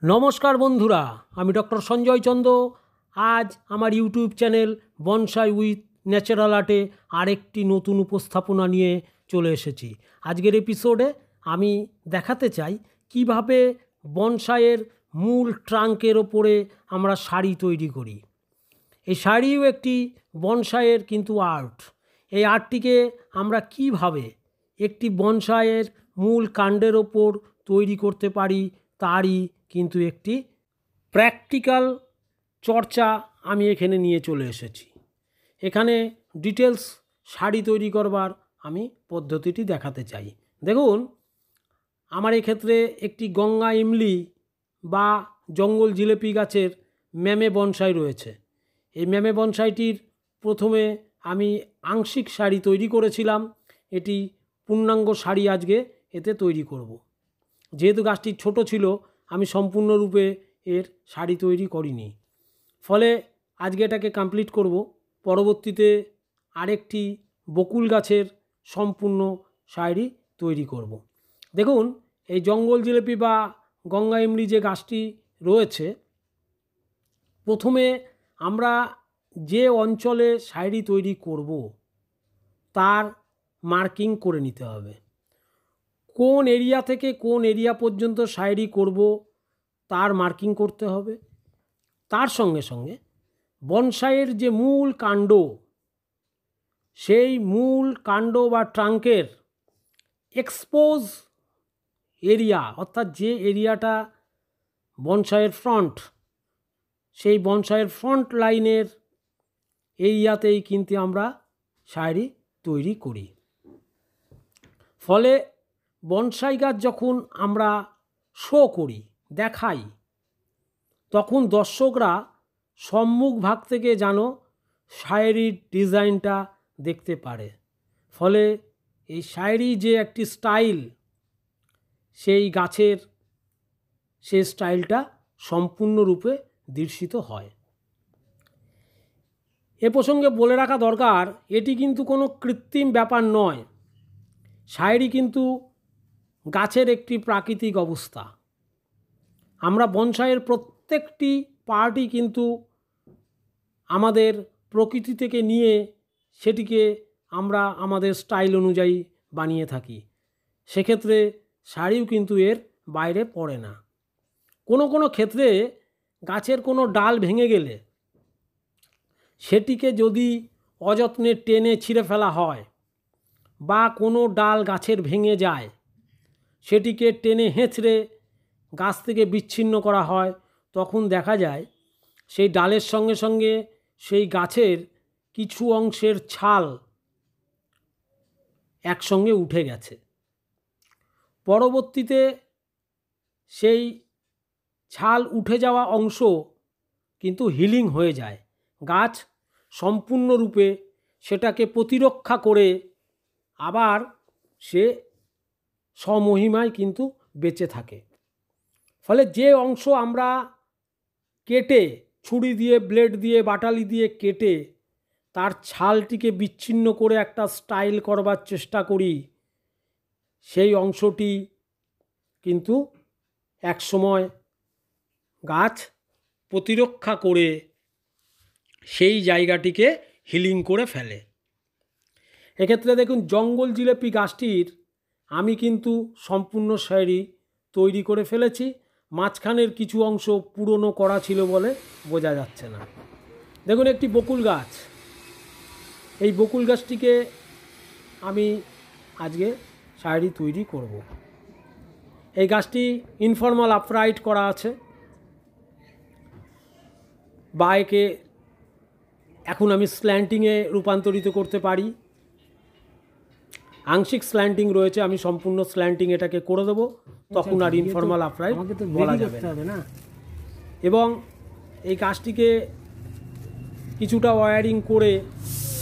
नमस्कार बंधुरा आमी डॉक्टर संजय चंद्र आज आमार यूट्यूब चैनल बन्साई उइथ न्याचाराल आर्टे आरेकटी नतून उपस्थापना निये चले एसेछि। आजकेर एपिसोडे आमी देखाते चाइ किभाबे बन्साइयेर मूल ट्रांकेर ओपरे आमरा शाड़ी तैरी करी। এই শাড়িও একটি বনসাইয়ের কিন্তু আর্ট। এই আর্টটিকে আমরা কিভাবে একটি বনসাইয়ের মূল কাণ্ডের ওপর তৈরি করতে পারি তারই কিন্তু একটি প্র্যাকটিক্যাল চর্চা আমি এখানে নিয়ে চলে এসেছি। এখানে ডিটেলস শাড়ি তৈরি করবার আমি পদ্ধতিটি দেখাতে চাই। দেখুন আমার এই ক্ষেত্রে একটি গঙ্গা ইমলি বা জঙ্গল জিলেপি গাছের ম্যামে বনসাই রয়েছে। এই ম্যামে বনসাইটির প্রথমে আমি আংশিক শাড়ি তৈরি করেছিলাম। এটি পূর্ণাঙ্গ শাড়ি আজকে এতে তৈরি করব। যেহেতু গাছটি ছোট ছিল আমি সম্পূর্ণরূপে এর শাড়ি তৈরি করিনি, ফলে আজকে এটাকে কমপ্লিট করব। পরবর্তীতে আরেকটি বকুল গাছের সম্পূর্ণ শাড়ি তৈরি করব। দেখুন এই জঙ্গল জিলেপি বা গঙ্গা ইমলি যে গাছটি রয়েছে, প্রথমে আমরা যে অঞ্চলে শাড়ি তৈরি করব তার মার্কিং করে নিতে হবে। কোন এরিয়া থেকে কোন এরিয়া পর্যন্ত শাড়ি করব তার মার্কিং করতে হবে। তার সঙ্গে সঙ্গে বনসাইয়ের যে মূল কাণ্ড, সেই মূল কাণ্ড বা ট্রাঙ্কের এক্সপোজ এরিয়া, অর্থাৎ যে এরিয়াটা বনসাইয়ের ফ্রন্ট, সেই বনসাইয়ের ফ্রন্ট লাইনের এরিয়াতেই কিন্তু আমরা শাড়ি তৈরি করি। ফলে বনসাই গাছ যখন আমরা শো করি, দেখাই, তখন দর্শকরা সম্মুখ ভাগ থেকে যেন শাড়ির ডিজাইনটা দেখতে পারে। ফলে এই শাড়ি যে একটি স্টাইল, সেই গাছের সেই স্টাইলটা সম্পূর্ণরূপে দৃশ্যিত হয়। এ প্রসঙ্গে বলে রাখা দরকার, এটি কিন্তু কোনো কৃত্রিম ব্যাপার নয়। শাড়ি কিন্তু গাছের একটি প্রাকৃতিক অবস্থা। আমরা বনসাইয়ের প্রত্যেকটি পার্টই কিন্তু আমাদের প্রকৃতি থেকে নিয়ে সেটিকে আমরা আমাদের স্টাইল অনুযায়ী বানিয়ে থাকি। সেক্ষেত্রে শাড়িও কিন্তু এর বাইরে পড়ে না। কোনো কোনো ক্ষেত্রে গাছের কোনো ডাল ভেঙে গেলে সেটিকে যদি অযত্নে টেনে ছিঁড়ে ফেলা হয় বা কোনো ডাল গাছের ভেঙে যায়, সেটিকে টেনে হেঁচড়ে গাছ থেকে বিচ্ছিন্ন করা হয়, তখন দেখা যায় সেই ডালের সঙ্গে সঙ্গে সেই গাছের কিছু অংশের ছাল একসঙ্গে উঠে গেছে। পরবর্তীতে সেই ছাল উঠে যাওয়া অংশ কিন্তু হিলিং হয়ে যায়। গাছ সম্পূর্ণরূপে সেটাকে প্রতিরক্ষা করে আবার সে স্বমহিমায় কিন্তু বেঁচে থাকে। ফলে যে অংশ আমরা কেটে, ছুরি দিয়ে, ব্লেড দিয়ে, বাটালি দিয়ে কেটে তার ছালটিকে বিচ্ছিন্ন করে একটা স্টাইল করবার চেষ্টা করি, সেই অংশটি কিন্তু একসময় গাছ প্রতিরক্ষা করে সেই জায়গাটিকে হিলিং করে ফেলে। এক্ষেত্রে দেখুন জঙ্গল জিলেপি গাছটির আমি কিন্তু সম্পূর্ণ শাড়ি তৈরি করে ফেলেছি। মাঝখানের কিছু অংশ পুরনো করা ছিল বলে বোঝা যাচ্ছে না। দেখুন একটি বকুল গাছ, এই বকুল গাছটিকে আমি আজকে শাড়ি তৈরি করব। এই গাছটি ইনফর্মাল আপরাইট করা আছে, বা একে এখন আমি স্ল্যান্টিংয়ে রূপান্তরিত করতে পারি। আংশিক স্ল্যান্টিং রয়েছে, আমি সম্পূর্ণ স্ল্যান্টিং এটাকে করে দেবো, তখন আর ইনফর্মাল আপরাইট বলা যাবে না। এবং এই গাছটিকে কিছুটা ওয়্যারিং করে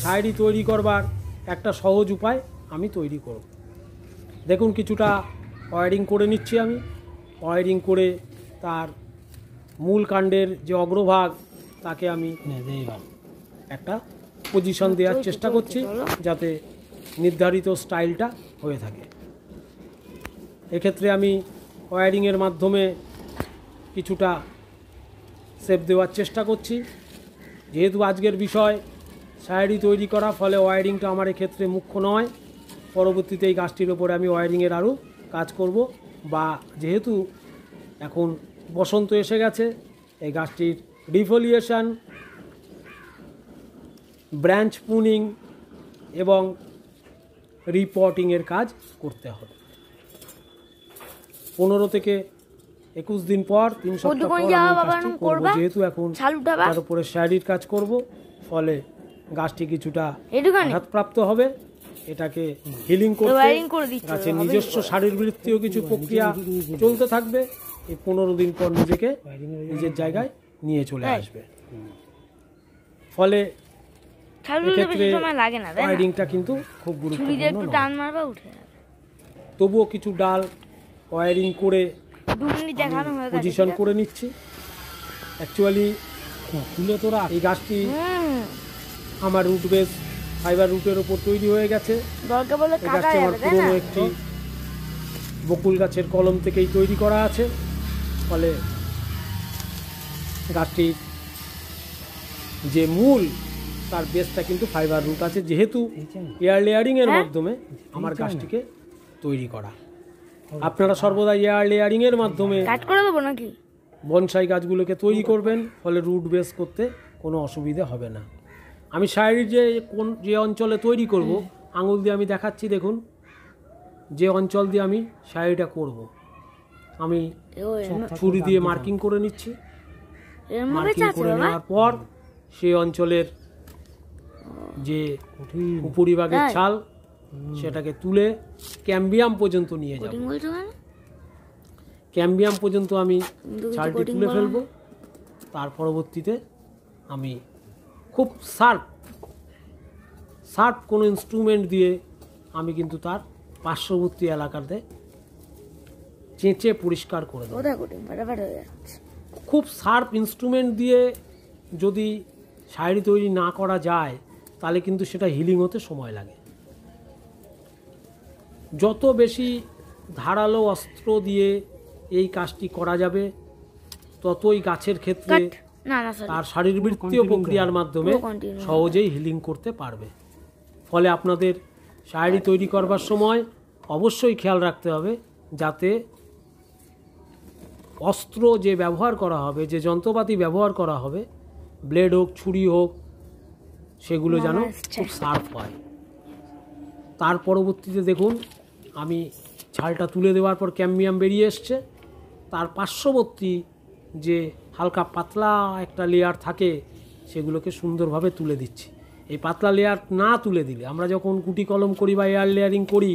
শাড়ি তৈরি করবার একটা সহজ উপায় আমি তৈরি করব। দেখুন কিছুটা ওয়্যারিং করে নিচ্ছি আমি। ওয়্যারিং করে তার মূল কাণ্ডের যে অগ্রভাগ তাকে আমি একটা পজিশন দেওয়ার চেষ্টা করছি যাতে নির্ধারিত স্টাইলটা হয়ে থাকে। এক্ষেত্রে আমি ওয়্যারিংয়ের মাধ্যমে কিছুটা শেপ দেওয়ার চেষ্টা করছি। যেহেতু আজকের বিষয় শাড়ি তৈরি করা, ফলে ওয়্যারিংটা আমার এক্ষেত্রে মুখ্য নয়। পরবর্তীতে এই গাছটির ওপরে আমি ওয়্যারিংয়ের আরও কাজ করব, বা যেহেতু এখন বসন্ত এসে গেছে, এই গাছটির ডিফোলিয়েশন, ব্রাঞ্চ পুনিং এবং রিপোর্টিংয়ের কাজ করতে হবে। 15 থেকে 21 দিন পর, 3 সপ্তাহ পর আমি করব। যেহেতু এখন তার উপরে শাড়ির কাজ করব, ফলে গাছটি কিছুটা আঘাতপ্রাপ্ত হবে। এটাকে হিলিং করতে গাছের নিজস্ব শারীরবৃত্তীয় কিছু প্রক্রিয়া চলতে থাকবে। এই 15 দিন পর নিজেকে নিজের জায়গায় নিয়ে চলে আসবে। ফলে ওয়্যারিংটা কিন্তু খুব গুরুত্বপূর্ণ। তবুও কিছু ডাল ওয়্যারিং করে পজিশন করে নিচ্ছি। অ্যাকচুয়ালি এই গাছটি আমার রুট বেস ফাইবার রুটের ওপর তৈরি হয়ে গেছে। এই গাছটি আমার পুরনো একটি বকুল গাছের কলম থেকেই তৈরি করা আছে। ফলে গাছটির যে মূল, তার বেসটা কিন্তু ফাইবার রুট আছে, যেহেতু এয়ার লেয়ারিংয়ের মাধ্যমে আমার গাছটিকে তৈরি করা। আপনারা সর্বদা এয়ার লেয়ারিংয়ের মাধ্যমে বনসাই গাছগুলোকে তৈরি করবেন, ফলে রুট বেস করতে কোনো অসুবিধে হবে না। আমি শাড়ির যে অঞ্চলে তৈরি করব, আঙুল দিয়ে আমি দেখাচ্ছি, দেখুন যে অঞ্চল দিয়ে আমি শাড়িটা করব, আমি ছুরি দিয়ে মার্কিং করে নিচ্ছি। মার্কিং করে নেওয়ার পর সেই অঞ্চলের যে উপরিভাগের ছাল, সেটাকে তুলে ক্যাম্বিয়াম পর্যন্ত নিয়ে যাব। ক্যাম্বিয়াম পর্যন্ত আমি ছালটি তুলে ফেলবো। তার পরবর্তীতে আমি খুব শার্প কোনো ইনস্ট্রুমেন্ট দিয়ে আমি কিন্তু তার পার্শ্ববর্তী এলাকাতে চেঁচে পরিষ্কার করে দেবো। খুব শার্প ইনস্ট্রুমেন্ট দিয়ে যদি শাড়ি তৈরি না করা যায়, তাহলে কিন্তু সেটা হিলিং হতে সময় লাগে। যত বেশি ধারালো অস্ত্র দিয়ে এই কাজটি করা যাবে, ততই গাছের ক্ষেত্রে তার শারীরবৃত্তীয় প্রক্রিয়ার মাধ্যমে সহজেই হিলিং করতে পারবে। ফলে আপনাদের শাড়ি তৈরি করবার সময় অবশ্যই খেয়াল রাখতে হবে, যাতে অস্ত্র যে ব্যবহার করা হবে, যে যন্ত্রপাতি ব্যবহার করা হবে, ব্লেড হোক, ছুরি হোক, সেগুলো যেন খুব শার্প হয়। তার পরবর্তীতে দেখুন, আমি ছালটা তুলে দেওয়ার পর ক্যাম্বিয়াম বেরিয়ে এসছে। তার পার্শ্ববর্তী যে হালকা পাতলা একটা লেয়ার থাকে, সেগুলোকে সুন্দরভাবে তুলে দিচ্ছি। এই পাতলা লেয়ার না তুলে দিলে, আমরা যখন কুটি কলম করি বা এয়ার লেয়ারিং করি,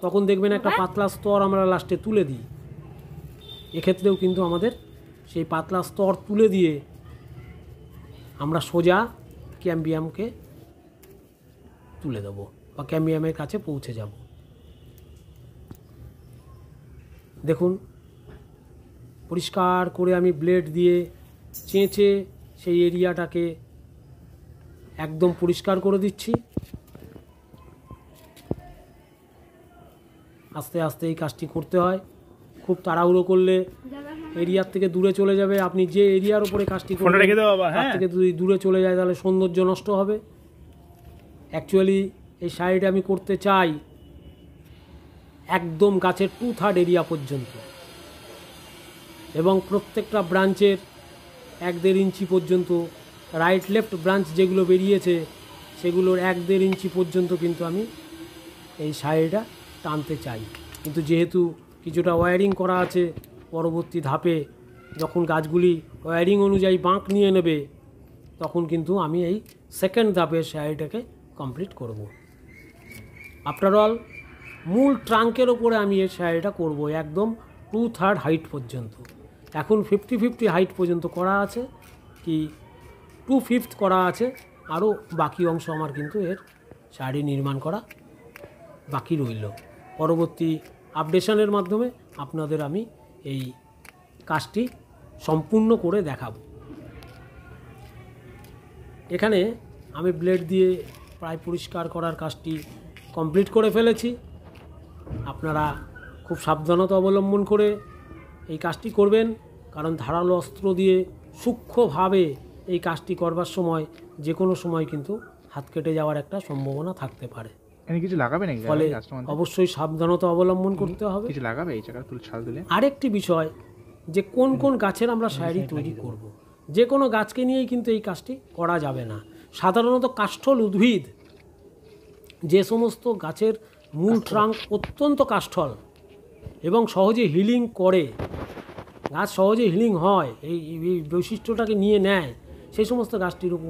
তখন দেখবেন একটা পাতলা স্তর আমরা লাস্টে তুলে দিই। এক্ষেত্রেও কিন্তু আমাদের সেই পাতলা স্তর তুলে দিয়ে আমরা সোজা ক্যাম্বিয়ামকে তুলে দেব বা ক্যাম্বিয়ামের কাছে পৌঁছে যাব। দেখুন, পরিষ্কার করে আমি ব্লেড দিয়ে চেঁচে সেই এরিয়াটাকে একদম পরিষ্কার করে দিচ্ছি। আস্তে আস্তে এই কাজটি করতে হয়। খুব তাড়াহুড়ো করলে এরিয়ার থেকে দূরে চলে যাবে। আপনি যে এরিয়ার উপরে কাজটি করবেন, তার থেকে যদি দূরে চলে যায়, তাহলে সৌন্দর্য নষ্ট হবে। অ্যাকচুয়ালি এই শাড়িটা আমি করতে চাই একদম গাছের 2/3 এরিয়া পর্যন্ত, এবং প্রত্যেকটা ব্রাঞ্চের 1-1.5 ইঞ্চি পর্যন্ত, রাইট লেফট ব্রাঞ্চ যেগুলো বেরিয়েছে, সেগুলোর 1-1.5 ইঞ্চি পর্যন্ত কিন্তু আমি এই শাড়িটা টানতে চাই। কিন্তু যেহেতু কিছুটা ওয়্যারিং করা আছে, পরবর্তী ধাপে যখন গাছগুলি ওয়্যারিং অনুযায়ী বাঁক নিয়ে নেবে, তখন কিন্তু আমি এই সেকেন্ড ধাপে শাড়িটাকে কমপ্লিট করব। আফটার অল, মূল ট্রাঙ্কের ওপরে আমি এই শাড়িটা করব একদম 2/3 হাইট পর্যন্ত। এখন 50-50 হাইট পর্যন্ত করা আছে, কি 2/5 করা আছে। আরও বাকি অংশ আমার কিন্তু এর শাড়ি নির্মাণ করা বাকি রইল। পরবর্তী আপডেশনের মাধ্যমে আপনাদের আমি এই কাজটি সম্পূর্ণ করে দেখাব। এখানে আমি ব্লেড দিয়ে প্রায় পরিষ্কার করার কাজটি কমপ্লিট করে ফেলেছি। আপনারা খুব সাবধানতা অবলম্বন করে এই কাজটি করবেন। কারণ ধারালো অস্ত্র দিয়ে সূক্ষ্মভাবে এই কাজটি করবার সময় যে কোনো সময় কিন্তু হাত কেটে যাওয়ার একটা সম্ভাবনা থাকতে পারে। কিছু লাগাবে নাকি? ফলে অবশ্যই সাবধানতা অবলম্বন করতে হবে। কিছু লাগাবে এই জায়গায় ছাল দিলে? আরেকটি বিষয় যে কোন কোন গাছের আমরা শাড়ি তৈরি করব। যে কোনো গাছকে নিয়েই কিন্তু এই কাজটি করা যাবে না। সাধারণত কাষ্ঠল উদ্ভিদ, যে সমস্ত গাছের মূল ট্রাঙ্ক অত্যন্ত কাষ্ঠল এবং সহজে হিলিং করে, গাছ সহজে হিলিং হয়, এই বৈশিষ্ট্যটাকে নিয়ে নেয়, সেই সমস্ত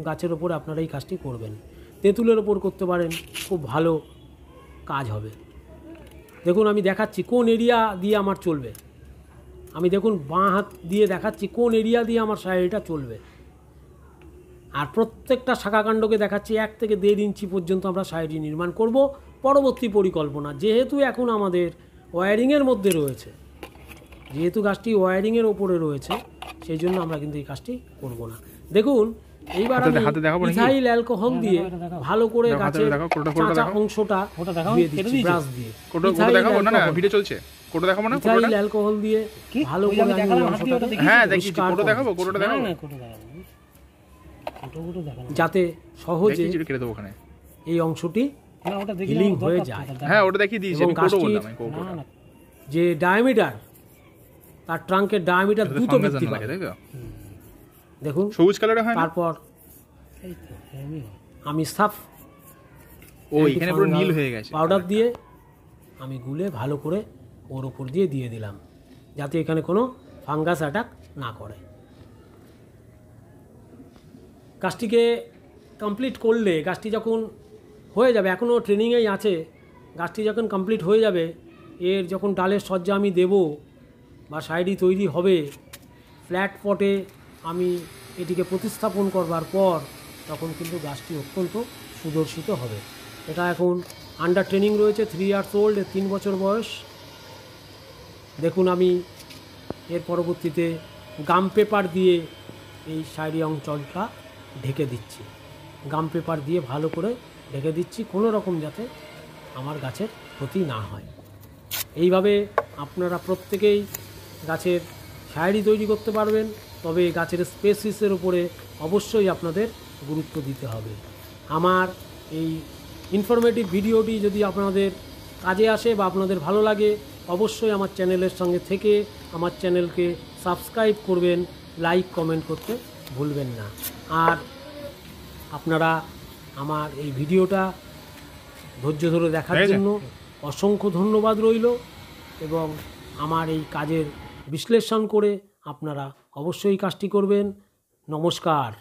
গাছের ওপরে আপনারা এই কাজটি করবেন। তেঁতুলের ওপর করতে পারেন, খুব ভালো কাজ হবে। দেখুন আমি দেখাচ্ছি কোন এরিয়া দিয়ে আমার চলবে। আমি দেখুন বাঁ হাত দিয়ে দেখাচ্ছি কোন এরিয়া দিয়ে আমার শাড়িটা চলবে। আর প্রত্যেকটা শাখাকাণ্ডকে দেখাচ্ছি 1 থেকে 1.5 ইঞ্চি পর্যন্ত আমরা শাড়িটি নির্মাণ করব। পরবর্তী পরিকল্পনা, যেহেতু এখন আমাদের ওয়্যারিংয়ের মধ্যে রয়েছে, যেহেতু গাছটি ওয়্যারিংয়ের ওপরে রয়েছে, সেই জন্য আমরা কিন্তু এই কাজটি করব না। দেখুন এইবার আমি ইথাইল অ্যালকোহল দিয়ে ভালো করে গাছের কাঁচা অংশটা দিয়ে দিচ্ছি ব্রাশ দিয়ে। ভিডিও চলছে, কোটো দেখাবো না? ইথাইল অ্যালকোহল দিয়ে ভালো করে আমি অংশটা, হ্যাঁ দেখছি, কোটো দেখাবো, কোটোটা দেখাবো, যাতে সহজে এই অংশটি হিলিং হয়ে যায়। হ্যাঁ ওটা দেখিয়ে দিয়েছি, আমি কোটো বললাম। যে ডায়ামিটার, তার ট্রাঙ্কের ডায়ামিটার দ্রুত বৃদ্ধি পায়, দেখুন সবুজ কালারে হয়। তারপর আমি সাফ এখানে পুরো নীল হয়ে গেছে পাউডার দিয়ে আমি গুলে ভালো করে ওর উপর দিয়ে দিলাম, যাতে এখানে কোনো ফাঙ্গাস অ্যাটাক না করে। গাছটিকে কমপ্লিট করলে, গাছটি যখন হয়ে যাবে, এখনও ট্রেনিংয়েই আছে, গাছটি যখন কমপ্লিট হয়ে যাবে, এর যখন ডালের সজ্জা আমি দেব বা শাড়ি তৈরি হবে, ফ্ল্যাট পটে আমি এটিকে প্রতিস্থাপন করবার পর তখন কিন্তু গাছটি অত্যন্ত সুদর্শিত হবে। এটা এখন আন্ডার ট্রেনিং রয়েছে, 3 ইয়ার্স ওল্ড, 3 বছর বয়স। দেখুন আমি এর পরবর্তীতে গাম পেপার দিয়ে এই শাড়ি অঞ্চলটা ঢেকে দিচ্ছি, গাম পেপার দিয়ে ভালো করে ঢেকে দিচ্ছি, কোনো রকম যাতে আমার গাছের ক্ষতি না হয়। এইভাবে আপনারা প্রত্যেকেই গাছের শাড়ি তৈরি করতে পারবেন, তবে গাছের স্পেসিসের উপরে অবশ্যই আপনাদের গুরুত্ব দিতে হবে। আমার এই ইনফরমেটিভ ভিডিওটি যদি আপনাদের কাজে আসে বা আপনাদের ভালো লাগে, অবশ্যই আমার চ্যানেলের সঙ্গে থেকে আমার চ্যানেলকে সাবস্ক্রাইব করবেন, লাইক কমেন্ট করতে ভুলবেন না। আর আপনারা আমার এই ভিডিওটা ধৈর্য ধরে দেখার জন্য অসংখ্য ধন্যবাদ রইল, এবং আমার এই কাজের বিশ্লেষণ করে আপনারা অবশ্যই কাজটি করবেন। নমস্কার।